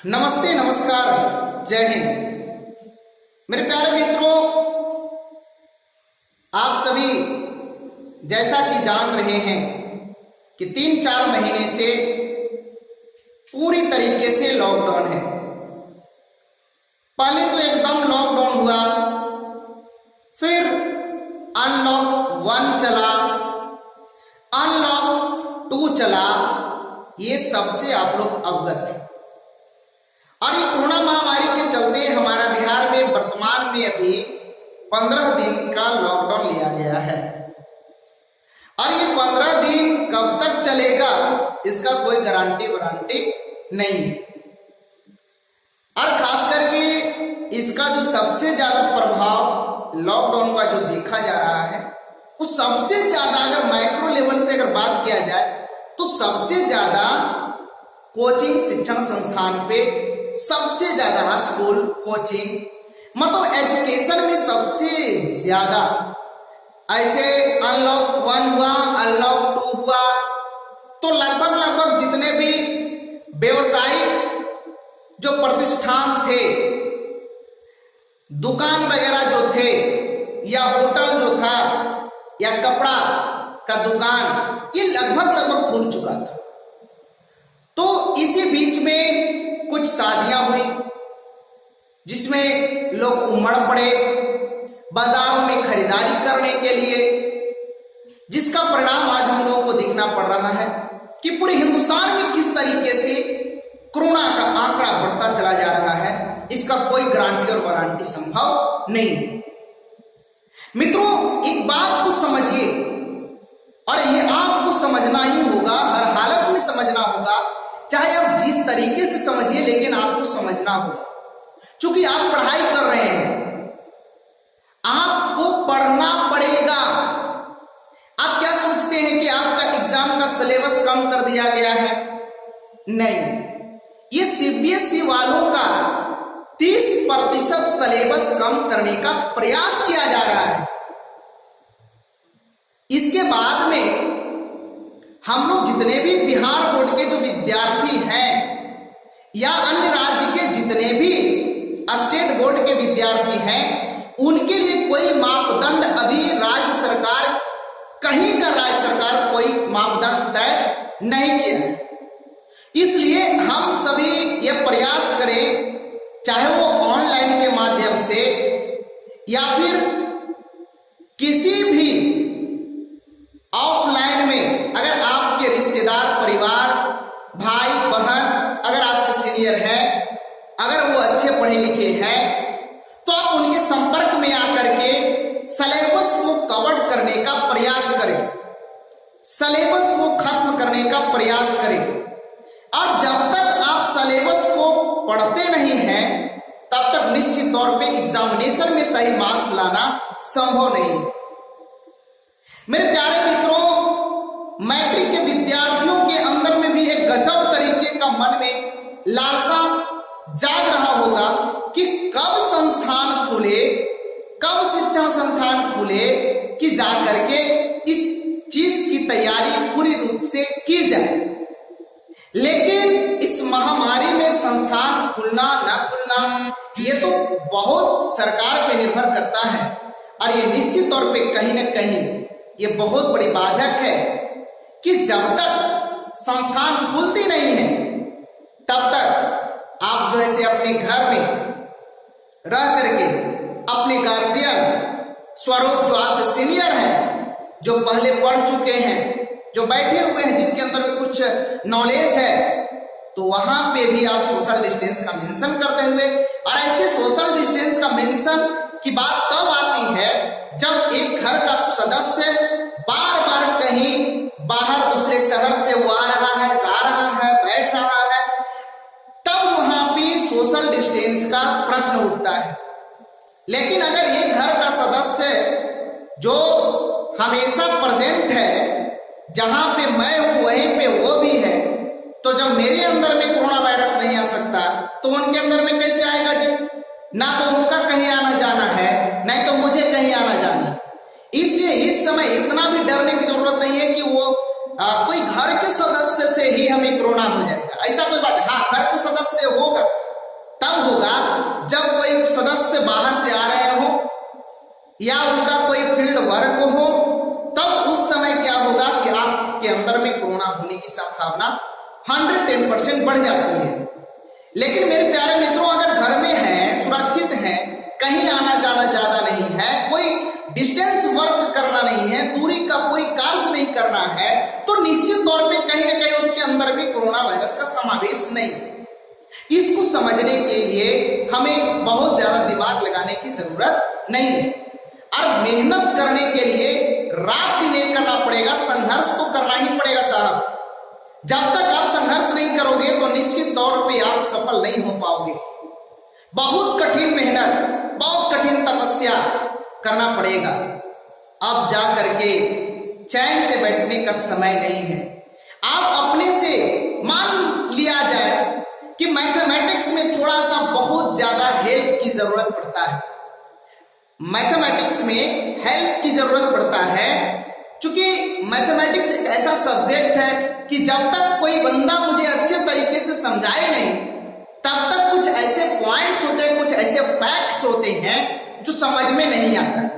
नमस्ते, नमस्कार, जय हिंद। मेरे प्यारे मित्रों, आप सभी जैसा कि जान रहे हैं कि 3-4 महीने से पूरी तरीके से लॉकडाउन है। पहले तो एकदम लॉकडाउन हुआ, फिर अनलॉक 1 चला, अनलॉक 2 चला। ये सबसे आप लोग अवगत हैं। और ये कोरोना महामारी के चलते हमारा बिहार में वर्तमान में अभी 15 दिन का लॉकडाउन लिया गया है। और ये 15 दिन कब तक चलेगा इसका कोई गारंटी वारंटी नहीं है। और खास करके इसका जो सबसे ज्यादा प्रभाव लॉकडाउन का जो देखा जा रहा है, उस सबसे ज्यादा अगर माइक्रो लेवल से अगर बात किया जाए तो सबसे ज्यादा कोचिंग शिक्षण संस्थान पे, सबसे ज्यादा स्कूल कोचिंग मतलब एजुकेशन में सबसे ज्यादा ऐसे अनलॉक 1 हुआ, अनलॉक 2 हुआ, तो लगभग जितने भी व्यवसायिक जो प्रतिष्ठान थे, दुकान वगैरह जो थे, या होटल जो था, या कपड़ा का दुकान, ये लगभग खुल चुका था। तो इसी बीच में कुछ शादियां हुई जिसमें लोग उमड़ पड़े बाजारों में खरीदारी करने के लिए, जिसका परिणाम आज हम लोगों को देखना पड़ रहा है कि पूरे हिंदुस्तान में किस तरीके से कोरोना का आंकड़ा बढ़ता चला जा रहा है। इसका कोई गारंटी और वारंटी संभव नहीं है। मित्रों, एक बात को समझिए, और ये आपको समझना ही होगा, हर हालत में समझना होगा, चाहे आप जिस तरीके से समझिए, लेकिन आपको समझना होगा। क्योंकि आप पढ़ाई कर रहे हैं, आपको पढ़ना पड़ेगा। आप क्या सोचते हैं कि आपका एग्जाम का सिलेबस कम कर दिया गया है? नहीं, ये सीबीएसई वालों का 30% सिलेबस कम करने का प्रयास किया जा रहा है। इसके बाद में हम लोग जितने भी बिहार बोर्ड के जो विद्यार्थी हैं, या अन्य राज्य के जितने भी स्टेट बोर्ड के विद्यार्थी हैं, उनके लिए कोई मापदंड अभी राज्य सरकार, कहीं का राज्य सरकार कोई मापदंड तय नहीं किया है। इसलिए हम सभी ये प्रयास करें, चाहे वो ऑनलाइन के माध्यम से या फिर किसी भी ऑफलाइन में, अगर आपके रिश्तेदार, परिवार, भाई बहन अगर आपसे सीनियर है, अगर वो अच्छे पढ़े लिखे हैं, तो आप उनके संपर्क में आकर के सिलेबस को कवर करने का प्रयास करें, सिलेबस को खत्म करने का प्रयास करें। और जब तक आप सिलेबस को पढ़ते नहीं हैं, तब तक निश्चित तौर पे एग्जामिनेशन में सही मार्क्स लाना संभव नहीं है। मेरे प्यारे मित्रों, मैट्रिक के विद्यार्थियों के अंदर में भी एक गजब तरीके का मन में लालसा जाग रहा होगा कि कब संस्थान खुले, कब शिक्षण संस्थान खुले, कि जाकर के इस चीज की तैयारी पूरी रूप से की जाए। लेकिन इस महामारी में संस्थान खुलना ना खुलना, ये तो बहुत सरकार पे निर्भर करता है। और ये निश्चित तौर पे कहीं ना कहीं ये बहुत बड़ी बाधक है कि जब तक संस्थान खुलती नहीं है, तब तक आप जो है अपने घर में रह करके अपने गार्जियन स्वरूप, जो आपसे सीनियर हैं, जो पहले पढ़ चुके हैं, जो बैठे हुए हैं, जिनके अंदर में कुछ नॉलेज है, तो वहां पे भी आप सोशल डिस्टेंस का मेंशन करते हुए, और ऐसे सोशल डिस्टेंस का मेंशन की बात तब आती है जब एक घर का सदस्य बार बार कहीं बाहर दूसरे शहर से वो आ रहा है, जा रहा है, बैठ रहा है, तब वहां पे सोशल डिस्टेंस का प्रश्न उठता है। लेकिन अगर एक घर का सदस्य जो हमेशा प्रेजेंट है, जहां पे मैं हूं वहीं पे वो भी है, तो जब मेरे अंदर में कोरोना वायरस नहीं आ सकता, तो उनके अंदर में कैसे आएगा जी? ना तो उनका कहीं आना जाना है, नहीं तो मुझे कहीं आना जाना है। इसलिए इस समय इतना भी डरने की जरूरत नहीं है कि वो कोई घर के सदस्य से ही हमें कोरोना हो जाएगा, ऐसा कोई बात। हाँ, घर के सदस्य होगा तब होगा जब कोई सदस्य बाहर से आ रहे हो या उनका कोई फील्ड वर्क हो, तब उस समय क्या होगा कि आपके अंदर में कोरोना होने की संभावना 110% बढ़ जाती है। लेकिन मेरे प्यारे मित्रों, अगर घर में है, सुरक्षित है, कहीं आना जाना ज्यादा नहीं है, कोई डिस्टेंस वर्क करना नहीं है, दूरी का कोई कार्य नहीं करना है, तो निश्चित तौर पे कहीं ना कहीं उसके अंदर भी कोरोना वायरस का समावेश नहीं। इसको समझने के लिए हमें बहुत ज्यादा दिमाग लगाने की जरूरत नहीं है और मेहनत करने के लिए रात दिन एक करना पड़ेगा, संघर्ष तो करना ही पड़ेगा साहब। जब तक आप संघर्ष नहीं करोगे तो निश्चित तौर पे आप सफल नहीं हो पाओगे। बहुत कठिन मेहनत, बहुत कठिन तपस्या करना पड़ेगा। अब जा करके चैन से बैठने का समय नहीं है। आप अपने से मान लिया जाए कि मैथमेटिक्स में थोड़ा सा बहुत ज्यादा हेल्प की जरूरत पड़ता है, मैथमेटिक्स में हेल्प की जरूरत पड़ता है, क्योंकि मैथमेटिक्स एक ऐसा सब्जेक्ट है कि जब तक कोई बंदा मुझे अच्छे तरीके से समझाए नहीं, तब तक कुछ ऐसे पॉइंट्स होते हैं, कुछ ऐसे फैक्ट्स होते हैं जो समझ में नहीं आता।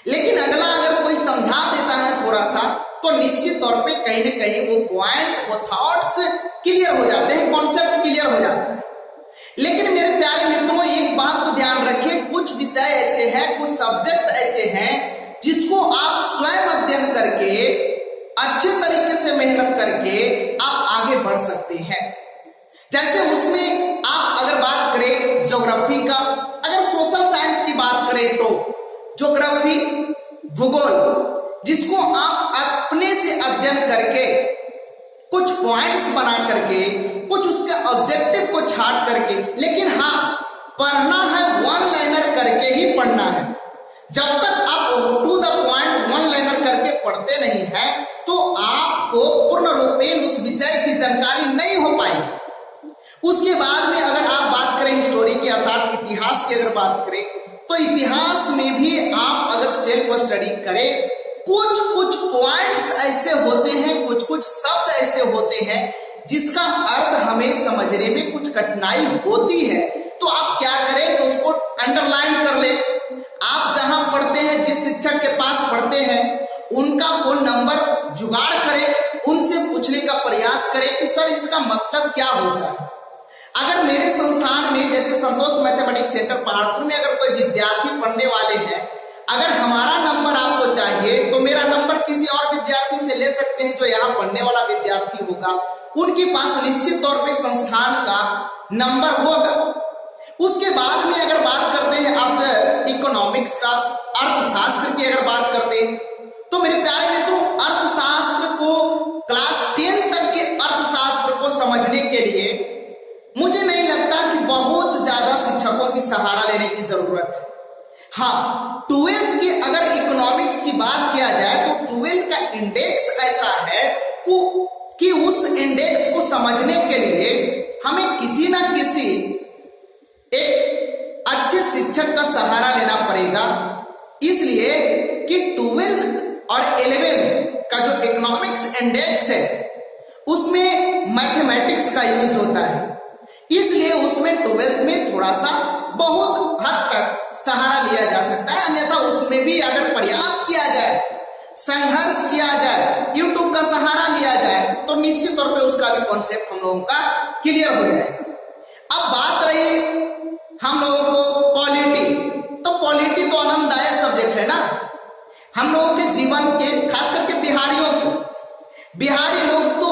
लेकिन अगला अगर कोई समझा देता है थोड़ा सा, तो निश्चित तौर पे कहीं ना कहीं वो पॉइंट, वो थॉट्स क्लियर हो जाते हैं, कॉन्सेप्ट क्लियर हो जाता है। लेकिन मेरे प्यारे मित्रों, एक बात को ध्यान रखिए, कुछ विषय ऐसे हैं, कुछ सब्जेक्ट ऐसे हैं जिसको आप स्वयं अध्ययन करके, अच्छे तरीके से मेहनत करके आप आगे बढ़ सकते हैं। जैसे उसमें आप अगर बात करें ज्योग्राफी का, अगर सोशल साइंस की बात करें तो ज्योग्राफी, भूगोल, जिसको आप अपने से अध्ययन करके कुछ पॉइंट्स बना करके, कुछ उसके ऑब्जेक्टिव को छाट करके, लेकिन हाँ पढ़ना है वन लाइनर करके ही पढ़ना है। जब तक आप to the point one liner करके पढ़ते नहीं है तो आपको पूर्ण रूपेण उस विषय की जानकारी नहीं हो पाएगी। उसके बाद में अगर आप बात करें हिस्टोरी की, अर्थात इतिहास की अगर बात करें, तो इतिहास में भी आप अगर सेल्फ स्टडी करें, कुछ कुछ पॉइंट्स ऐसे होते हैं, कुछ कुछ शब्द ऐसे होते हैं जिसका अर्थ हमें समझने में कुछ कठिनाई होती है, तो आप क्या करें, तो उसको अंडरलाइन कर ले। आप जहां पढ़ते हैं, जिस शिक्षक के पास पढ़ते हैं, उनका फोन नंबर जुगाड़ करें, उनसे पूछने का प्रयास करें कि सर इसका मतलब क्या होता है। अगर मेरे संस्थान में, जैसे संतोष मैथमेटिक्स सेंटर पहाड़पुर में, अगर कोई विद्यार्थी पढ़ने वाले हैं, अगर हमारा नंबर आपको चाहिए तो मेरा नंबर किसी और विद्यार्थी से ले सकते हैं जो यहाँ पढ़ने वाला विद्यार्थी होगा, उनके पास निश्चित तौर पे संस्थान का नंबर होगा। उसके बाद में अगर बात करते हैं आप इकोनॉमिक्स का, अर्थशास्त्र की अगर बात करते हैं, तो मेरे प्यारे मित्रों, अर्थशास्त्र को क्लास 10 तक के अर्थशास्त्र को समझने के लिए मुझे नहीं लगता कि बहुत ज्यादा शिक्षकों की सहारा लेने की जरूरत है। हाँ, 12th की अगर इकोनॉमिक्स की बात किया जाए तो 12th का इंडेक्स ऐसा है कि उस इंडेक्स को समझने के लिए हमें किसी ना किसी एक अच्छे शिक्षक का सहारा लेना पड़ेगा। इसलिए कि 12th और 11th का जो इकोनॉमिक्स इंडेक्स है उसमें मैथमेटिक्स का यूज होता है, इसलिए उसमें 12th में थोड़ा सा बहुत हद तक सहारा लिया जा सकता है। अन्यथा उसमें भी अगर प्रयास किया जाए, संघर्ष किया जाए, यूट्यूब का सहारा लिया जाए, तो निश्चित तौर पे उसका भी कॉन्सेप्ट हम लोगों का क्लियर हो जाएगा। अब बात रही हम लोगों को पॉलिटी, तो पॉलिटी तो आनंददायक सब्जेक्ट है ना हम लोगों के जीवन के, खास करके बिहारियों को। बिहारी लोग तो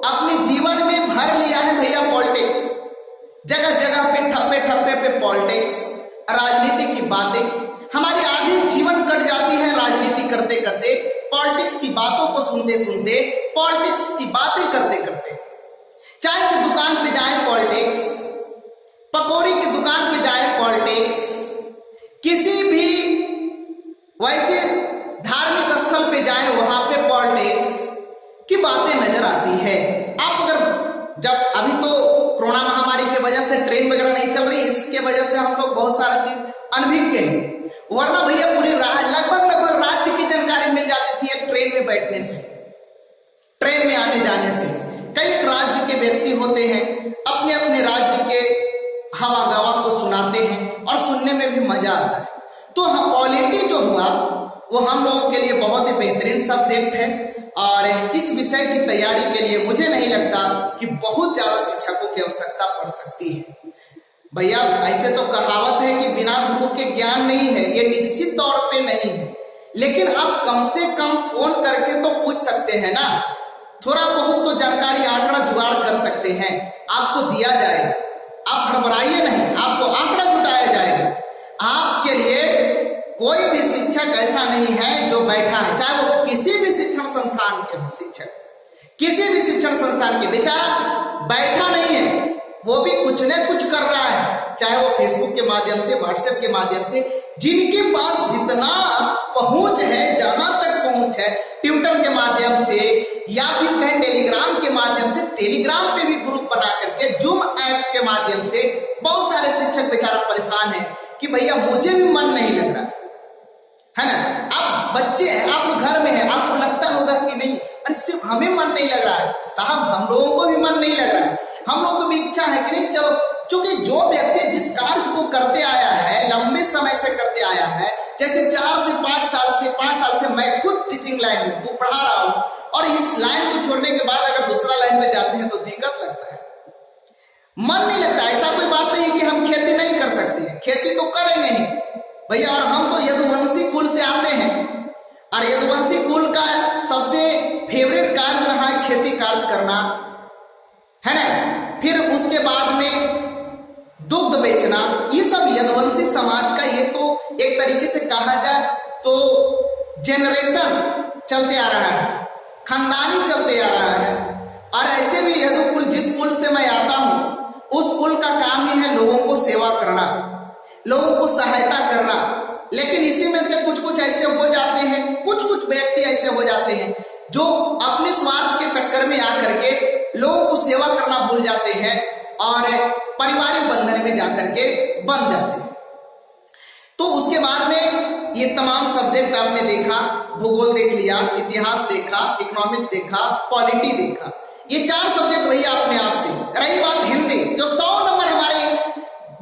अपने जीवन में भर लिया है भैया पॉलिटिक्स, जगह जगह पे ठप्पे ठप्पे पे पॉलिटिक्स, राजनीति की बातें। हमारी आधी जीवन कट जाती है राजनीति करते करते, पॉलिटिक्स की बातों को सुनते सुनते, पॉलिटिक्स की बातें करते करते। चाय की दुकान पे जाए पॉलिटिक्स, पकौड़ी की दुकान पे जाए पॉलिटिक्स, किसी भी वैसे धार्मिक स्थल पे जाए वहां पे पॉलिटिक्स की बातें नजर आती है। आप अगर जब अभी तो कोरोना महामारी की वजह से ट्रेन वगैरह नहीं चल रही, इसके वजह से हम लोग बहुत सारा चीज अनभिज्ञ हैं, वरना भैया पूरी लगभग राज्य की जानकारी मिल जाती थी एक ट्रेन में बैठने से, ट्रेन में आने जाने से। कई राज्य के व्यक्ति होते हैं, हवा गवा को सुनाते हैं और सुनने में भी मजा आता है। तो हाँ, पॉलिटी जो हुआ वो हम लोगों के लिए बहुत ही बेहतरीन सब्जेक्ट है और इस विषय की तैयारी के लिए मुझे नहीं लगता कि बहुत ज्यादा शिक्षकों की आवश्यकता पड़ सकती है। भैया ऐसे तो कहावत है कि बिना गुरु के ज्ञान नहीं है, ये निश्चित तौर पे नहीं है, लेकिन आप कम से कम फोन करके तो पूछ सकते हैं ना, थोड़ा बहुत तो जानकारी आंकड़ा जुगाड़ कर सकते हैं, आपको दिया जाएगा। आप घबराइए नहीं, आपको आंकड़ा जुटाया जाएगा। आपके लिए कोई भी शिक्षक ऐसा नहीं है जो बैठा है, चाहे वो किसी भी शिक्षण संस्थान के हो, शिक्षक किसी भी शिक्षण संस्थान के बेचारा बैठा नहीं है, वो भी कुछ न कुछ कर रहा है, चाहे वो फेसबुक के माध्यम से, व्हाट्सएप के माध्यम से, जिनके पास जितना पहुंच है, जहां तक पहुंच है, ट्विटर के माध्यम से या फिर कहें टेलीग्राम के माध्यम से, टेलीग्राम पे भी ग्रुप बना करके, जूम ऐप के माध्यम से बहुत सारे शिक्षक बेचारा परेशान है कि भैया मुझे भी मन नहीं लग रहा है ना। आप बच्चे हैं, आप घर में हैं, आपको लगता होगा कि नहीं, अरे सिर्फ हमें मन नहीं लग रहा है साहब, हम लोगों को भी मन नहीं लग रहा है, हम लोगों को भी इच्छा है कि नहीं चलो, क्योंकि जो व्यक्ति जिस कार्य को करते आया है, लंबे समय से करते आया है, जैसे 4 से 5 साल से मैं खुद टीचिंग लाइन में हूँ, पढ़ा रहा हूँ, और इस लाइन को छोड़ने के बाद अगर दूसरा लाइन में जाते हैं तो दिक्कत लगता है, मन नहीं लगता। ऐसा कोई बात नहीं कि हम खेती नहीं कर सकते हैं, खेती तो करेंगे ही भैया, और हम तो यदुवंशी कुल से आते हैं, और यदुवंशी कुल का सबसे फेवरेट कार्य रहा है खेती कार्य करना, है ना। फिर उसके बाद में दुग्ध बेचना, ये सब यदुवंशी समाज का, ये तो एक तरीके से कहा जाए तो जनरेशन चलते आ रहा है, खानदानी चलते आ रहा है। और ऐसे भी यदु कुल, जिस कुल से मैं आता हूं, उस कुल का काम ही है लोगों को सेवा करना, लोगों को सहायता करना। लेकिन इसी में से कुछ कुछ ऐसे हो जाते हैं, कुछ कुछ व्यक्ति ऐसे हो जाते हैं जो अपने स्वार्थ के चक्कर में आकर के लोगों को सेवा करना भूल जाते हैं और पारिवारिक बंधन में जाकर के बंध जाते हैं। तो उसके बाद में ये तमाम सब्जेक्ट आपने देखा, भूगोल देख लिया, इतिहास देखा, इकोनॉमिक्स देखा, पॉलिटी देखा, ये 4 सब्जेक्ट भैया अपने आप से। रही बात हिंदी, जो 100 नंबर हमारे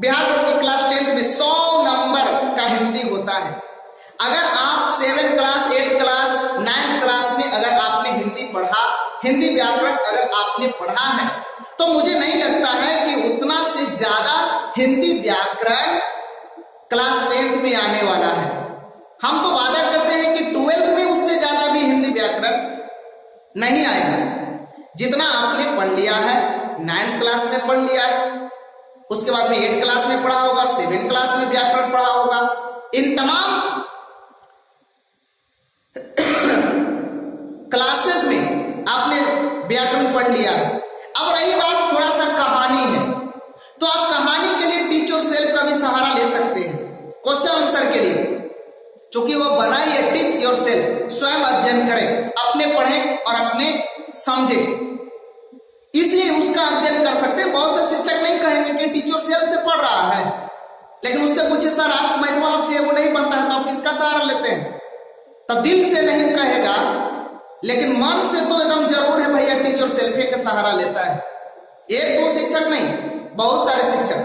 बिहार बोर्ड की क्लास 10 में 100 नंबर का हिंदी होता है। अगर आप 7 क्लास, 8 क्लास, 9 क्लास में अगर आपने हिंदी पढ़ा, हिंदी व्याकरण अगर आपने पढ़ा है, तो मुझे नहीं लगता है कि उतना से ज्यादा हिंदी व्याकरण क्लास 10 में आने वाला है। हम तो वादा करते हैं कि 12th में उससे ज्यादा भी हिंदी व्याकरण नहीं आएगा। जितना आपने पढ़ लिया है, 9th क्लास में पढ़ लिया है, उसके बाद में 8th क्लास में पढ़ा होगा, 7th क्लास में व्याकरण पढ़ा होगा, इन तमाम क्लासेस में आपने व्याकरण पढ़ लिया है। अब रही बात थोड़ा सा कहानी है, तो आप कहानी के लिए टीच योर सेल्फ का भी सहारा ले सकते हैं क्वेश्चन आंसर के लिए, क्योंकि वो बनाई है टीच योर सेल्फ, स्वयं अध्ययन करें, अपने पढ़ें और अपने समझें, इसलिए उसका अध्ययन कर सकते हैं। बहुत से शिक्षक नहीं कहेंगे कि टीच योर सेल्फ से पढ़ रहा है, लेकिन उससे पूछे सर आप मैं तो आपसे वो नहीं बनता है तो आप किसका सहारा लेते हैं, तो दिल से नहीं कहेगा, लेकिन मन से तो एकदम जरूर है भैया टीच योर सेल्फ का सहारा लेता है। 1-2 शिक्षक नहीं, बहुत सारे शिक्षक,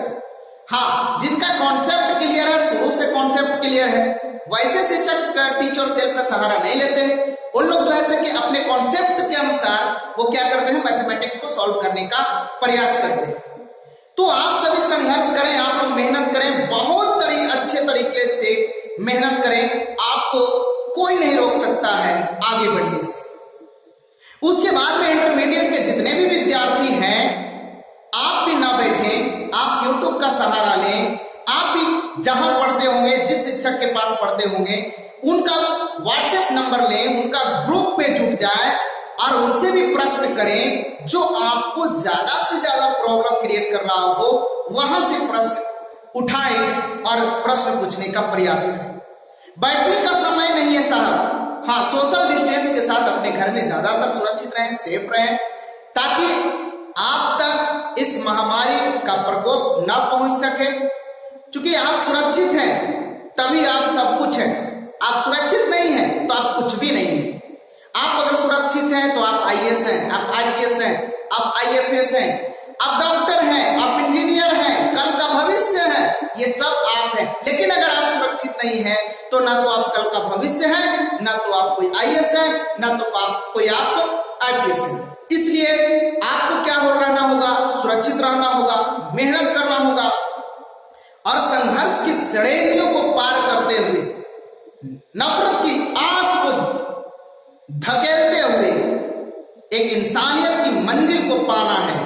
हाँ, जिनका कॉन्सेप्ट क्लियर है, शुरू से कॉन्सेप्ट क्लियर है, वैसे शिक्षक टीच योर सेल्फ का सहारा नहीं लेते हैं। उन लोग जो है कि अपने कॉन्सेप्ट के अनुसार वो क्या करते हैं, मैथमेटिक्स को सॉल्व करने का प्रयास करते हैं। तो आप सभी संघर्ष करें, आप लोग मेहनत करें, बहुत अच्छे तरीके से मेहनत करें, आपको कोई नहीं रोक सकता है आगे बढ़ने से। उसके बाद में इंटरमीडिएट के जितने भी विद्यार्थी हैं, आप भी ना बैठें, आप YouTube का सहारा लें, आप भी जहां पढ़ते होंगे, जिस शिक्षक के पास पढ़ते होंगे, उनका WhatsApp नंबर लें, उनका ग्रुप में जुट जाए और उनसे भी प्रश्न करें, जो आपको ज्यादा से ज्यादा प्रॉब्लम क्रिएट कर रहा हो, वहां से प्रश्न उठाएं और प्रश्न पूछने का प्रयास करें। बैठने का समय नहीं है साहब, हाँ, सोशल डिस्टेंस के साथ अपने घर में ज्यादातर सुरक्षित रहें, सेफ रहें, ताकि आप तक इस महामारी का प्रकोप न पहुंच सके। क्योंकि आप सुरक्षित हैं तभी आप सब कुछ हैं, आप सुरक्षित नहीं हैं तो आप कुछ भी नहीं हैं। आप अगर सुरक्षित हैं तो आप IAS हैं, आप IPS हैं, आप IFS हैं, आप डॉक्टर हैं, आप इंजीनियर हैं, कल का भविष्य है, ये सब आप हैं। लेकिन अगर आप सुरक्षित नहीं हैं तो ना तो आप कल का भविष्य है, ना तो आप कोई आईएएस है, ना तो आप कोई आईपीएस है। इसलिए आपको क्या रहना होगा, सुरक्षित रहना होगा, मेहनत करना होगा और संघर्ष की श्रेणियों को पार करते हुए, नफरत की आग को धकेलते हुए एक इंसानियत की मंजिल को पाना है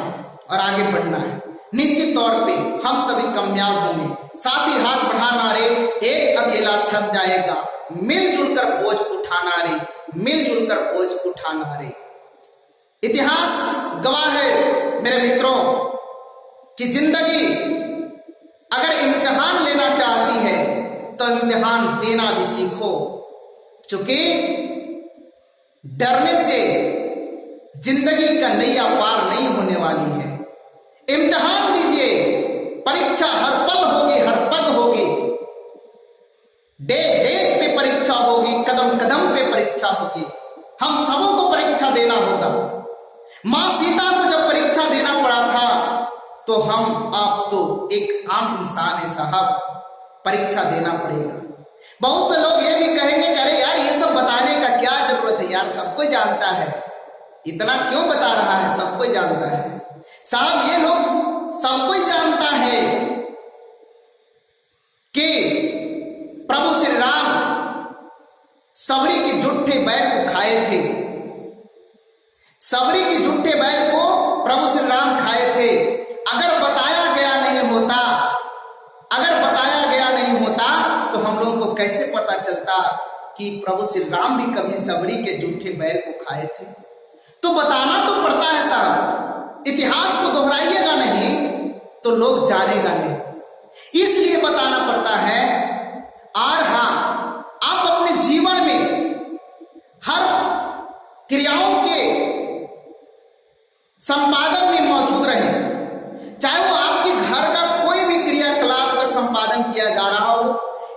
और आगे बढ़ना है। निश्चित तौर पे हम सभी कामयाब होंगे। साथ ही हाथ बढ़ाना रे, एक अकेला थक जाएगा, मिलजुल कर बोझ उठाना रे, मिलजुल कर बोझ उठाना रे। इतिहास गवाह है मेरे मित्रों कि जिंदगी अगर इम्तिहान लेना चाहती है तो इम्तिहान देना भी सीखो, क्योंकि डरने से जिंदगी का नैया पार नहीं होने वाली है। इम्तिहान दीजिए, परीक्षा हर पल होगी, हर पद होगी, डेट डेट पे परीक्षा होगी, कदम कदम पे परीक्षा होगी। हम सबों को परीक्षा देना होगा। मां सीता को जब परीक्षा देना पड़ा था तो हम आप तो एक आम इंसान है साहब, परीक्षा देना पड़ेगा। बहुत से लोग ये भी कहेंगे कि अरे यार ये सब बताने का क्या जरूरत है यार, सब कोई जानता है, इतना क्यों बता रहा है, सब कोई जानता है। साहब ये लोग सब कोई जानता है कि प्रभु श्री राम सबरी के झूठे बैल को खाए थे, सबरी के झूठे बैल को प्रभु श्री राम खाए थे। अगर बताया गया नहीं होता, अगर बताया गया नहीं होता तो हम लोगों को कैसे पता चलता कि प्रभु श्री राम भी कभी सबरी के झूठे बैल को खाए थे। तो बताना तो पड़ता है साहब, इतिहास को दोहराइएगा नहीं तो लोग जानेगा नहीं, इसलिए बताना पड़ता है। और हाँ, आप अपने जीवन में हर क्रियाओं के संपादन में मौजूद रहें, चाहे वो आपके घर का कोई भी क्रियाकलाप का संपादन किया जा रहा हो,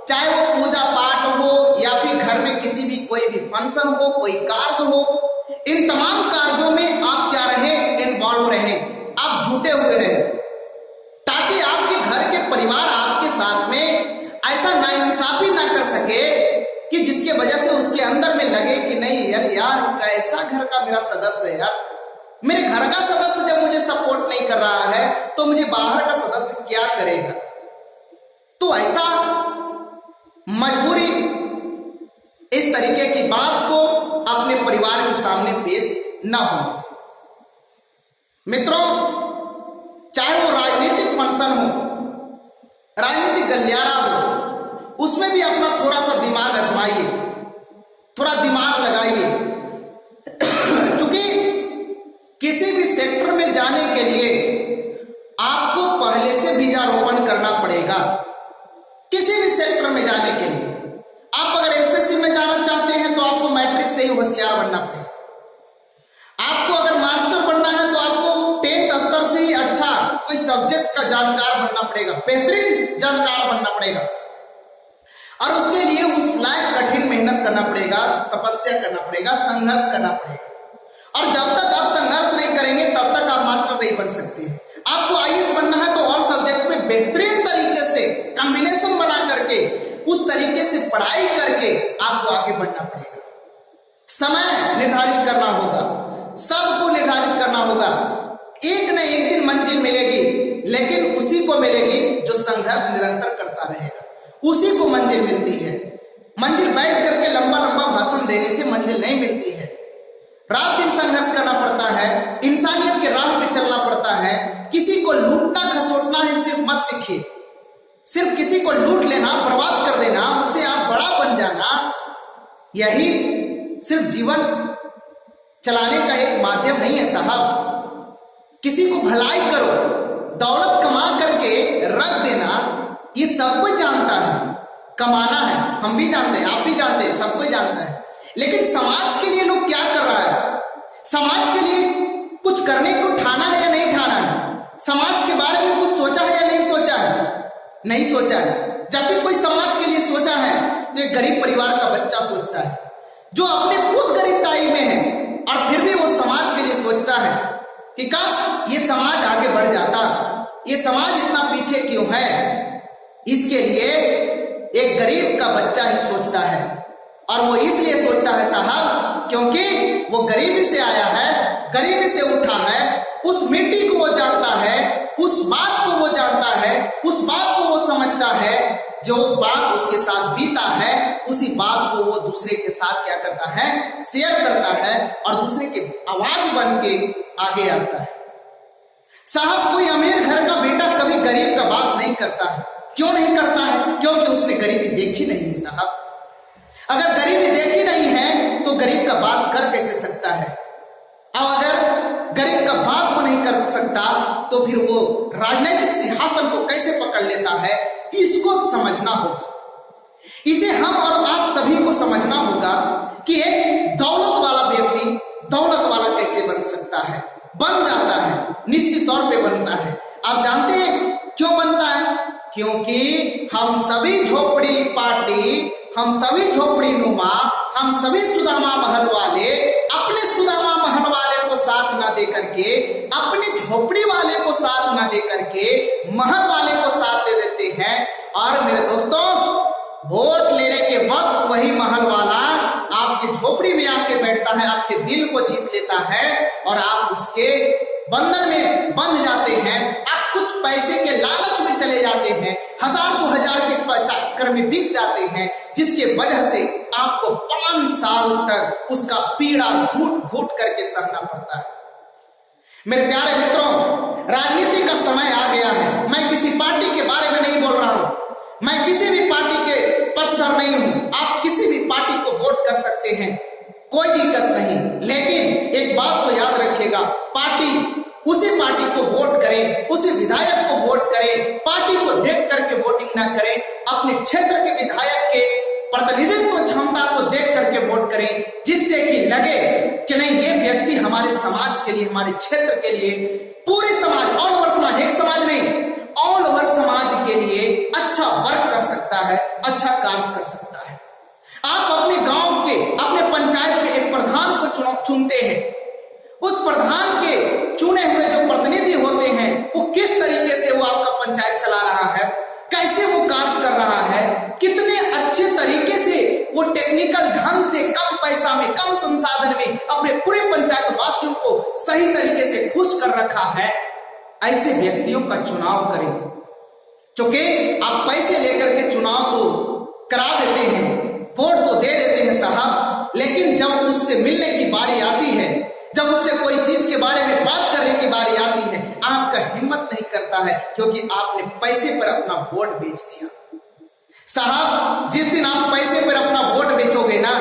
चाहे वो पूजा पाठ हो या फिर घर में किसी भी कोई भी फंक्शन हो, कोई कार्य हो, इन तमाम कार्यों में आप क्या रहें, इन्वॉल्व रहें, आप जुटे हुए रहें, ताकि आपके घर के परिवार आपके साथ में ऐसा नाइंसाफी ना कर सके कि जिसके वजह से उसके अंदर में लगे कि नहीं यार कैसा घर का मेरा सदस्य है यार, मेरे घर का सदस्य जब मुझे सपोर्ट नहीं कर रहा है तो मुझे बाहर का सदस्य क्या करेगा। तो ऐसा मजबूरी इस तरीके की बात को अपने परिवार के सामने पेश ना होने। मित्रों, चाहे वो राजनीतिक फंक्शन हो, राजनीतिक गलियारा हो, उसमें भी अपना थोड़ा सा दिमाग आजमाइए, थोड़ा दिमाग लगाइए, क्योंकि किसी भी सेक्टर में जाने के लिए आपको पहले से बीजारोपण करना पड़ेगा। किसी भी सेक्टर में जाने के लिए आप अगर एसएससी में जाना चाहते हैं तो आपको मैट्रिक से ही होशियार बनना पड़ेगा। आपको अगर मास्टर बनना है तो आपको 10th स्तर से ही अच्छा कोई सब्जेक्ट का जानकार बनना पड़ेगा, बेहतरीन जानकार बनना पड़ेगा, और उसके लिए उस लायक कठिन मेहनत करना पड़ेगा, तपस्या करना पड़ेगा, संघर्ष करना पड़ेगा। और जब तक आप संघर्ष नहीं करेंगे तब तक आप मास्टर नहीं बन सकते हैं। आपको आईएएस बनना है तो और सब्जेक्ट में बेहतरीन तरीके से कॉम्बिनेशन बना करके उस तरीके से पढ़ाई करके आपको आगे बढ़ना पड़ेगा। समय निर्धारित करना होगा, सबको निर्धारित करना होगा। एक न एक दिन मंजिल मिलेगी, लेकिन उसी को मिलेगी जो संघर्ष निरंतर करता रहेगा, उसी को मंजिल मिलती है। मंजिल बैठ करके लंबा लंबा भाषण देने से मंजिल नहीं मिलती है। रात दिन संघर्ष करना पड़ता है, इंसानियत के राह पे चलना पड़ता है। किसी को लूटना खसोटना ही सिर्फ मत सीखिए, सिर्फ किसी को लूट लेना, बर्बाद कर देना, उससे आप बड़ा बन जाना, यही सिर्फ जीवन चलाने का एक माध्यम नहीं है साहब। किसी को भलाई करो, दौलत कमा करके रख देना, ये सब कोई जानता है, कमाना है, हम भी जानते हैं, आप भी जानते हैं, सब कोई जानता है। लेकिन समाज के लिए लोग क्या कर रहा है, समाज के लिए कुछ करने को ठाना है या नहीं ठाना है, समाज के बारे में कुछ सोचा है या नहीं सोचा है, नहीं सोचा है। जब भी कोई समाज के लिए सोचा है तो एक गरीब परिवार का बच्चा सोचता है, जो अपने खुद गरीबताई में है और फिर भी वो समाज के लिए सोचता है, कि काश ये समाज आगे बढ़ जाता, ये समाज इतना पीछे क्यों है। इसके लिए एक गरीब का बच्चा ही सोचता है, और वो इसलिए सोचता है साहब क्योंकि वो गरीबी से आया है, गरीबी से उठा है, उस मिट्टी को वो जानता है, उस बात को वो जानता है, उस बात को वो समझता है, जो बात उसके साथ बीता है उसी बात को वो दूसरे के साथ क्या करता है, शेयर करता है और दूसरे की आवाज बन के आगे आता है। साहब कोई अमीर घर का बेटा कभी गरीब का बात नहीं करता है। क्यों नहीं करता है? क्योंकि उसने गरीबी देखी नहीं है साहब। अगर गरीबी देखी नहीं है तो गरीब का बात कर कैसे सकता है? और अगर गरीब का बात वो नहीं कर सकता तो फिर वो राजनीतिक सिंहासन को कैसे पकड़ लेता है? इसको समझना होगा। इसे हम और आप सभी को समझना होगा कि एक दौलत वाला व्यक्ति दौलत वाला कैसे बन सकता है, बन जाता है, निश्चित तौर पे बनता है। आप जानते हैं क्यों बनता है? क्योंकि हम सभी झोपड़ी पार्टी, हम सभी झोपड़ी नुमा, हम सभी सुदामा महल वाले अपने सुदामा महल वाले को साथ ना दे करके, अपने झोपड़ी वाले को साथ ना दे करके महल वाले को साथ दे देते हैं। और मेरे दोस्तों, वोट लेने के वक्त वही महल वाला आपके झोपड़ी में आके बैठता है, आपके दिल को जीत लेता है और आप उसके बंधन में बंध जाते हैं। आप कुछ पैसे के लालच में चले जाते हैं, 1000-2000 के चक्कर में बिक जाते हैं, जिसके वजह से आपको 5 साल तक उसका पीड़ा घूट घूट करके सहना पड़ता है। मेरे प्यारे मित्रों, राजनीति का समय आ गया है। मैं किसी पार्टी के बारे में नहीं बोल रहा हूं, मैं किसी भी पार्टी के पक्षधर नहीं हूं। आप किसी भी पार्टी को वोट कर सकते हैं, कोई दिक्कत नहीं। लेकिन एक बात को याद रखिएगा, पार्टी उसी पार्टी को वोट करें, उसी विधायक को वोट करें, पार्टी को देख करके वोटिंग ना करें। अपने क्षेत्र के विधायक के प्रतिनिधित्व क्षमता को देख करके वोट करें, जिससे कि लगे कि नहीं, ये व्यक्ति हमारे समाज के लिए, हमारे क्षेत्र के लिए, पूरे समाज, ऑल ओवर समाज, एक समाज नहीं, ऑल ओवर समाज के लिए अच्छा वर्क कर सकता है, अच्छा कार्य कर सकता है। आप अपने गांव के, अपने पंचायत के एक प्रधान को चुनते हैं, उस प्रधान के चुने हुए जो प्रतिनिधि होते हैं वो किस तरीके से वो आपका पंचायत चला रहा है, कैसे वो कार्य कर रहा है, कितने अच्छे तरीके से वो टेक्निकल ढंग से कम पैसा में, कम संसाधन में अपने पूरे पंचायत वासियों को सही तरीके से खुश कर रखा है, ऐसे व्यक्तियों का चुनाव करें। चूंकि आप पैसे लेकर के चुनाव को करा देते हैं, वोट तो दे देते हैं साहब, लेकिन जब उससे मिलने की बारी आती है, जब उससे कोई चीज के बारे में बात करने की बारी आती है, आपका हिम्मत नहीं करता है, क्योंकि आपने पैसे पर अपना वोट बेच दिया। साहब, जिस दिन आप पैसे पर अपना वोट बेचोगे ना,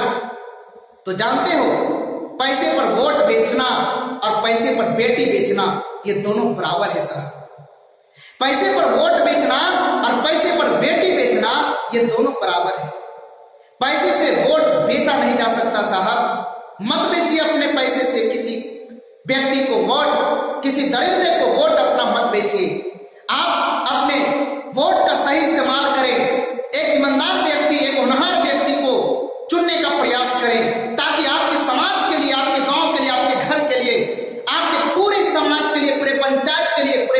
तो जानते हो, पैसे पर वोट बेचना और पैसे पर बेटी बेचना ये दोनों बराबर है साहब। पैसे पर वोट बेचना और पैसे पर बेटी बेचना ये दोनों बराबर है। पैसे से वोट बेचा नहीं जा सकता साहब। मत बेचिए अपने पैसे से किसी व्यक्ति को वोट, किसी दरिंदे को वोट अपना मत बेचिए। आप अपने वोट का सही इस्तेमाल करें, एक ईमानदार व्यक्ति, एक होनहार व्यक्ति को चुनने का प्रयास करें, ताकि आपके समाज के लिए, आपके गांव के लिए, आपके घर के लिए, आपके पूरे समाज के लिए, पूरे पंचायत के लिए, पूरे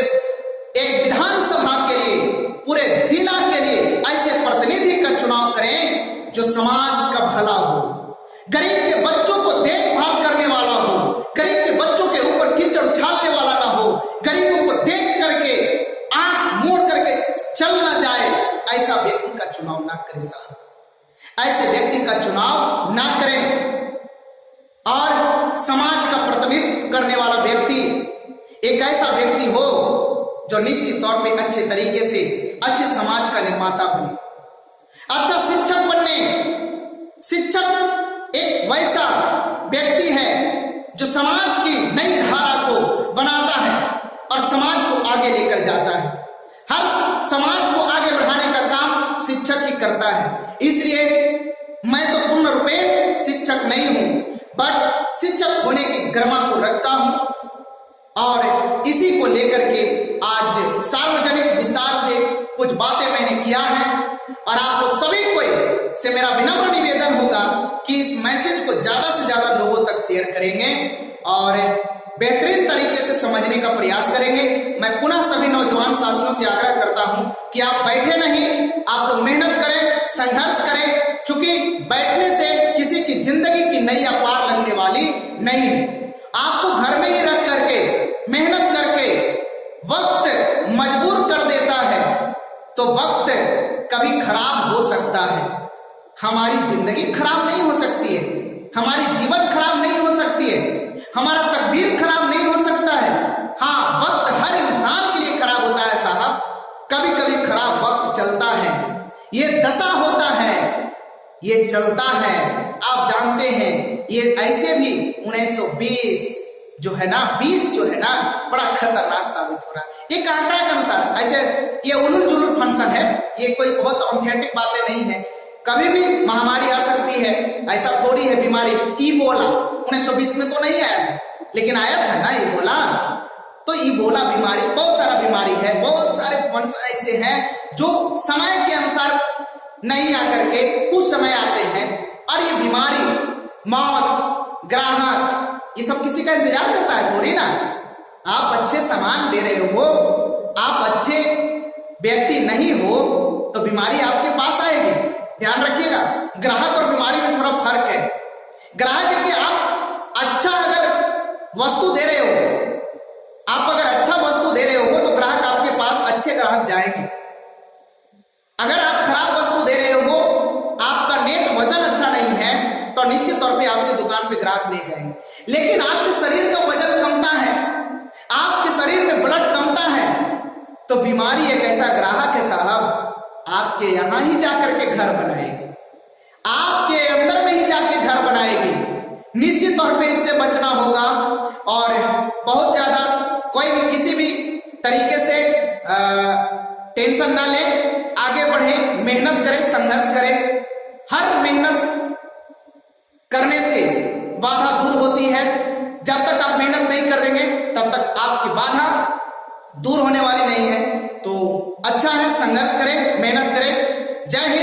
एक विधानसभा के लिए, पूरे जिला के लिए ऐसे प्रतिनिधि का चुनाव करें जो समाज का भला हो, गरीब के बच्चों को देखभाल करने वाला हो, गरीब के बच्चों के ऊपर कीचड़ उछालने वाला ना हो, गरीबों को देख करके आंख मोड़ करके चल ना जाए, ऐसा व्यक्ति का चुनाव ना करें साहब। ऐसे व्यक्ति का चुनाव ना करें। और समाज का प्रतिनिधित्व करने वाला व्यक्ति एक ऐसा व्यक्ति हो जो निश्चित तौर पे अच्छे तरीके से अच्छे समाज का निर्माता बने, अच्छा शिक्षक बनने। शिक्षक एक वैसा व्यक्ति है जो समाज की नई धारा को बनाता है और समाज को आगे लेकर जाता है। हर समाज को आगे बढ़ाने का काम शिक्षक ही करता है। इसलिए मैं तो पूर्ण रूपे शिक्षक नहीं हूं, बट शिक्षक होने की गरिमा को रखता हूं और इसी को लेकर के आज सार्वजनिक विस्तार से कुछ बातें मैंने किया है। और आप लोग सभी को से मेरा विनम्र निवेदन होगा कि इस मैसेज को ज्यादा से ज्यादा लोगों तक शेयर करेंगे और बेहतरीन तरीके से समझने का प्रयास करेंगे। मैं पुनः सभी नौजवान साथियों से आग्रह करता हूं कि आप बैठे नहीं, आप लोग मेहनत करें, संघर्ष करें, क्योंकि बैठने से किसी की जिंदगी की नैया पार लगने वाली नहीं है। आपको घर में ही रख करके मेहनत करके वक्त मजबूर कर देता है, तो वक्त कभी खराब हो सकता है। हमारी जिंदगी खराब नहीं हो सकती है, हमारी जीवन खराब नहीं हो सकती है, हमारा तकदीर खराब नहीं हो सकता है। हाँ, वक्त हर इंसान के लिए खराब होता है साहब, कभी कभी खराब वक्त चलता है, ये दशा होता है, ये चलता है। आप जानते हैं ये ऐसे भी 1920 जो है ना, 20 जो है ना, बड़ा खतरनाक साबित हो रहा है। एक आंकड़ा के अनुसार, ऐसे ये उलूल जुलूल फंक्शन है, ये कोई बहुत ऑथेंटिक बातें नहीं है। कभी भी महामारी आ सकती है, ऐसा थोड़ी है। बीमारी इबोला 1920 में तो नहीं आया था, लेकिन आया था ना इबोला। तो इबोला बीमारी, बहुत सारा बीमारी है, बहुत सारे फंक्शन ऐसे हैं जो समय के अनुसार नहीं आकर के कुछ समय आते हैं। और ये बीमारी, मौत, ग्राहक, ये सब किसी का इंतजार करता है थोड़ी ना। आप अच्छे सामान दे रहे हो, आप अच्छे व्यक्ति नहीं हो, तो बीमारी आपके पास आएगी। ध्यान रखिएगा, ग्राहक और बीमारी में थोड़ा फर्क है। ग्राहक है कि आप अच्छा अगर वस्तु दे रहे हो, आप अगर अच्छा वस्तु दे रहे हो तो ग्राहक आपके पास अच्छे ग्राहक जाएंगे। अगर आप खराब वस्तु दे रहे हो, आपका नेट वजन अच्छा नहीं है, तो निश्चित तौर पे आपकी दुकान पे ग्राहक नहीं जाएंगे। लेकिन आपके शरीर का वजन कमता है, आपके शरीर में ब्लड कमता है, तो बीमारी एक ऐसा ग्राहक है साहब, आपके यहां ही जाकर के घर बनाएगी, आपके अंदर में ही जाके घर बनाएगी। निश्चित तौर पे इससे बचना होगा और बहुत ज्यादा कोई भी किसी भी तरीके से टेंशन ना ले, आगे बढ़े, मेहनत करें, संघर्ष करें। हर मेहनत करने से बाधा दूर होती है। जब तक आप मेहनत नहीं कर देंगे तब तक आपकी बाधा दूर होने वाली नहीं है। तो अच्छा है, संघर्ष करें, मेहनत करें। जय हिंद।